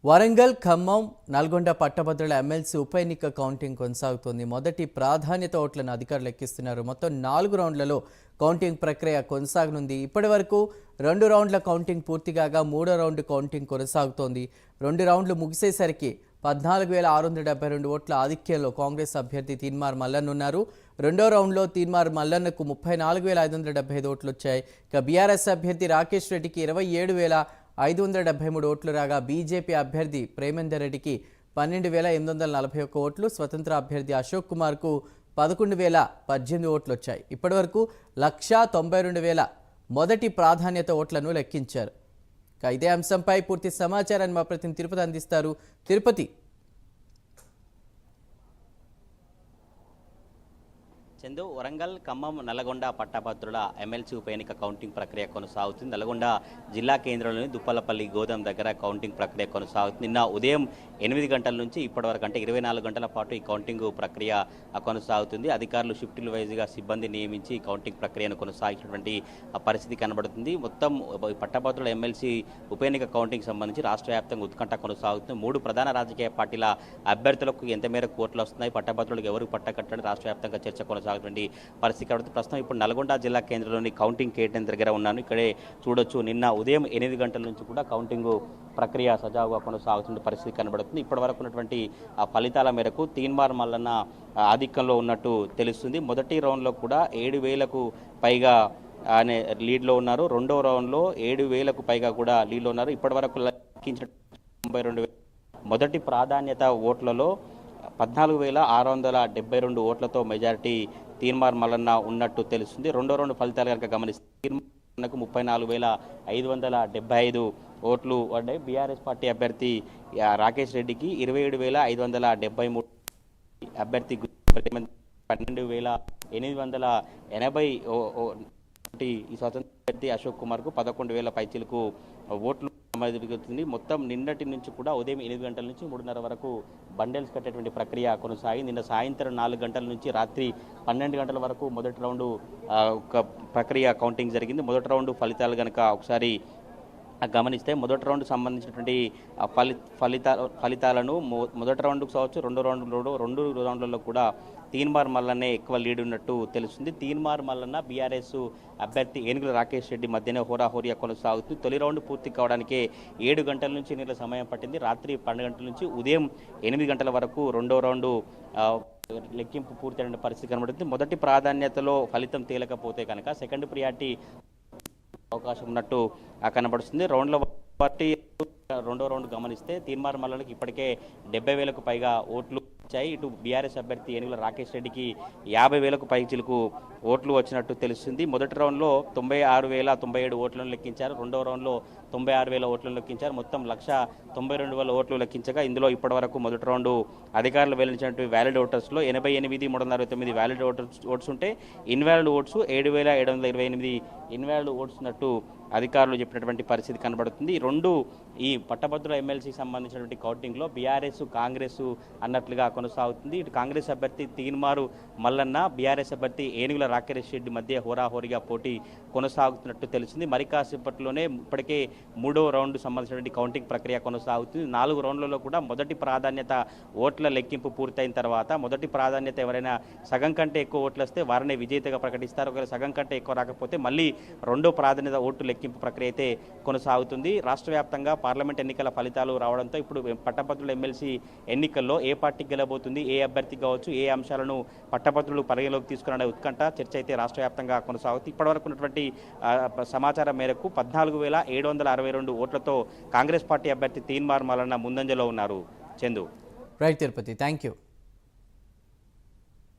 వరంగల్, ఖమ్మం, నల్గొండ పట్టభద్రుల ఎమ్మెల్సీ ఉప ఎన్నిక కౌంటింగ్ కొనసాగుతోంది. మొదటి ప్రాధాన్యత ఓట్లను అధికారులు లెక్కిస్తున్నారు. మొత్తం 4 రౌండ్లలో కౌంటింగ్ ప్రక్రియ కొనసాగనుంది. ఇప్పటి వరకు 2 రౌండ్ల కౌంటింగ్ పూర్తి కాగా 3వ రౌండ్ కౌంటింగ్ కొనసాగుతోంది. 2 రౌండ్లు ముగిసేసరికి 14,672 ఓట్ల ఆధిక్యంలో కాంగ్రెస్ అభ్యర్థి తీన్మార్ మల్లన్న ఉన్నారు. రెండో రౌండ్లో తీన్మార్ మల్లన్నకు 34,575 ఓట్లు వచ్చాయి. ఇక బీఆర్ఎస్ అభ్యర్థి రాకేష్ రెడ్డికి 27,573 ఓట్లు రాగా బీజేపీ అభ్యర్థి ప్రేమేందర్ రెడ్డికి 12,841 ఓట్లు, స్వతంత్ర అభ్యర్థి అశోక్ కుమార్కు 11,018 ఓట్లు వచ్చాయి. ఇప్పటివరకు 1,92,000 మొదటి ప్రాధాన్యత ఓట్లను లెక్కించారు. ఇదే అంశంపై పూర్తి సమాచారాన్ని మా ప్రతినిధి తిరుపతి అందిస్తారు. తిరుపతి, చందు, వరంగల్, ఖమ్మం, నల్గొండ పట్టభద్రుల ఎమ్మెల్సీ ఉప ఎన్నిక కౌంటింగ్ ప్రక్రియ కొనసాగుతుంది. నల్గొండ జిల్లా కేంద్రంలోని దుప్పలపల్లి గోదాం దగ్గర కౌంటింగ్ ప్రక్రియ కొనసాగుతుంది. నిన్న ఉదయం 8 గంటల నుంచి ఇప్పటివరకు అంటే 24 గంటల పాటు ఈ కౌంటింగ్ ప్రక్రియ కొనసాగుతుంది. అధికారులు షిఫ్టుల వైజ్గా సిబ్బంది నియమించి కౌంటింగ్ ప్రక్రియను కొనసాగినటువంటి పరిస్థితి కనబడుతుంది. మొత్తం పట్టభద్రుల ఎమ్మెల్సీ ఉప ఎన్నిక కౌంటింగ్ సంబంధించి రాష్ట్ర వ్యాప్తంగా ఉత్కంఠ కొనసాగుతుంది. 3 ప్రధాన రాజకీయ పార్టీల అభ్యర్థులకు ఎంత మేరకు ఓట్లు వస్తున్నాయి, పట్టభద్రులకు ఎవరు పట్టకట్టడం రాష్ట్ర వ్యాప్తంగా చర్చ కొనసాగుతుంది పరిస్థితి కాబట్టి ప్రస్తుతం ఇప్పుడు నల్గొండ జిల్లా కేంద్రంలోని కౌంటింగ్ కేంద్రం దగ్గర ఉన్నాను. ఇక్కడే చూడొచ్చు, నిన్న ఉదయం 8 గంటల నుంచి కూడా కౌంటింగ్ ప్రక్రియ సజావుగా కొనసాగుతున్న పరిస్థితి కనబడుతుంది. ఇప్పటి వరకు ఉన్నటువంటి ఫలితాల మేరకు తీన్మార్ మల్లన్న ఆధిక్యంలో ఉన్నట్టు తెలుస్తుంది. మొదటి రౌండ్లో కూడా 7,000కు పైగా అనే లీడ్లో ఉన్నారు. రెండో రౌండ్లో 7,000కు పైగా కూడా లీడ్లో ఉన్నారు. ఇప్పటి వరకు లెక్కించిన 92,000 మొదటి ప్రాధాన్యత ఓట్లలో 14,672 ఓట్లతో మెజారిటీ తీన్మార్ మల్లన్న ఉన్నట్టు తెలుస్తుంది. రెండో రౌండ్ ఫలితాలు కనుక గమనిస్తే తీన్మార్కు 34,575 ఓట్లు పడ్డాయి. బీఆర్ఎస్ పార్టీ అభ్యర్థి రాకేష్ రెడ్డికి 27,573, అభ్యర్థి 12,880, ఈ స్వతంత్ర అభ్యర్థి అశోక్ కుమార్కు 11,000 పైచీలకు ఓట్లు జరుగుతుంది. మొత్తం నిన్నటి నుంచి కూడా ఉదయం 8 గంటల నుంచి 3:30 వరకు బండెల్స్ కట్టేటువంటి ప్రక్రియ కొనసాగింది. నిన్న సాయంత్రం 4 గంటల నుంచి రాత్రి 12 గంటల వరకు మొదటి రౌండ్ ప్రక్రియ కౌంటింగ్ జరిగింది. మొదటి రౌండ్ ఫలితాలు కనుక ఒకసారి గమనిస్తే మొదటి రౌండ్ సంబంధించినటువంటి ఫలితాలను మొదటి రౌండ్కు కావచ్చు, రెండు రౌండ్లలో కూడా తీన్మార్ మల్లన్నే ఎక్కువ లీడ్ ఉన్నట్టు తెలుస్తుంది. తీన్మార్ మల్లన్న బీఆర్ఎస్ అభ్యర్థి ఏనుగుల రాకేష్ రెడ్డి మధ్యనే హోరాహోరియా కొనసాగుతుంది. తొలి రౌండ్ పూర్తి కావడానికే 7 గంటల నుంచి ఎన్నికల సమయం పట్టింది. రాత్రి 12 గంటల నుంచి ఉదయం 8 గంటల వరకు రెండో రౌండ్ లెక్కింపు పూర్తయిన పరిస్థితి కనబడుతుంది. మొదటి ప్రాధాన్యతలో ఫలితం తేలకపోతే కనుక సెకండ్ ప్రియారిటీ అవకాశం ఉన్నట్టు కనబడుతుంది. రౌండ్ల బట్టి రెండో రౌండ్ గమనిస్తే తీన్మార్ మల్లన్నకి ఇప్పటికే 70,000కు పైగా ఓట్లు వచ్చాయి. ఇటు బీఆర్ఎస్ అభ్యర్థి ఏనుగుల రాకేష్ రెడ్డికి 50,000కు పైచిలకు ఓట్లు వచ్చినట్టు తెలుస్తుంది. మొదటి రౌండ్లో 96,097 ఓట్లను లెక్కించారు. రెండో రౌండ్లో 96,000 ఓట్లను లెక్కించారు. మొత్తం 1,92,000 ఓట్లు లెక్కించగా ఇందులో ఇప్పటివరకు మొదటి రౌండ్ అధికారులు వెల్లడించినటువంటి వ్యాలిడ్ ఓటర్స్లో 88,369 వ్యాలిడ్ ఓట్స్ ఉంటే ఇన్వాలిడ్ ఓట్స్ 7,728 ఇన్వాలిడ్ ఓట్స్ ఉన్నట్టు అధికారులు చెప్పినటువంటి పరిస్థితి కనబడుతుంది. ఈ పట్టభద్రుల ఎమ్మెల్సీకి సంబంధించినటువంటి కౌంటింగ్లో బీఆర్ఎస్, కాంగ్రెస్ అన్నట్లుగా కొనసాగుతుంది. ఇటు కాంగ్రెస్ అభ్యర్థి తీన్మార్ మల్లన్న, బీఆర్ఎస్ అభ్యర్థి ఏనుగుల రాకేష్ రెడ్డి మధ్య హోరాహోరీగా పోటీ కొనసాగుతున్నట్టు తెలిసింది. మరి కాసేపట్లోనే ఇప్పటికే 3వ రౌండ్ సంబంధించినటువంటి కౌంటింగ్ ప్రక్రియ కొనసాగుతుంది. 4 రౌండ్లలో కూడా మొదటి ప్రాధాన్యత ఓట్ల లెక్కింపు పూర్తయిన తర్వాత మొదటి ప్రాధాన్యత ఎవరైనా సగం కంటే ఎక్కువ ఓట్లు వస్తే వారిని విజేతగా ప్రకటిస్తారు. ఒకవేళ సగం కంటే ఎక్కువ రాకపోతే మళ్ళీ రెండో ప్రాధాన్యత ఓటు లెక్కింపు ప్రక్రియ అయితే కొనసాగుతుంది. రాష్ట్ర వ్యాప్తంగా పార్లమెంట్ ఎన్నికల ఫలితాలు రావడంతో ఇప్పుడు పట్టభద్రుల ఎమ్మెల్సీ ఎన్నికల్లో ఏ పార్టీ గెలబోతుంది, ఏ అభ్యర్థి కావచ్చు, ఏ అంశాలను పట్టభద్రులు పరిగణలోకి తీసుకునే ఉత్కంఠ చర్చ అయితే రాష్ట్ర వ్యాప్తంగా కొనసాగుతుంది. ఇప్పటివరకు ఉన్నటువంటి సమాచారం మేరకు 14,762 ఓట్లతో కాంగ్రెస్ పార్టీ అభ్యర్థి తీన్మార్ మల్లన్న ముందంజలో ఉన్నారు. Chandu. Right Tirupati, thank you.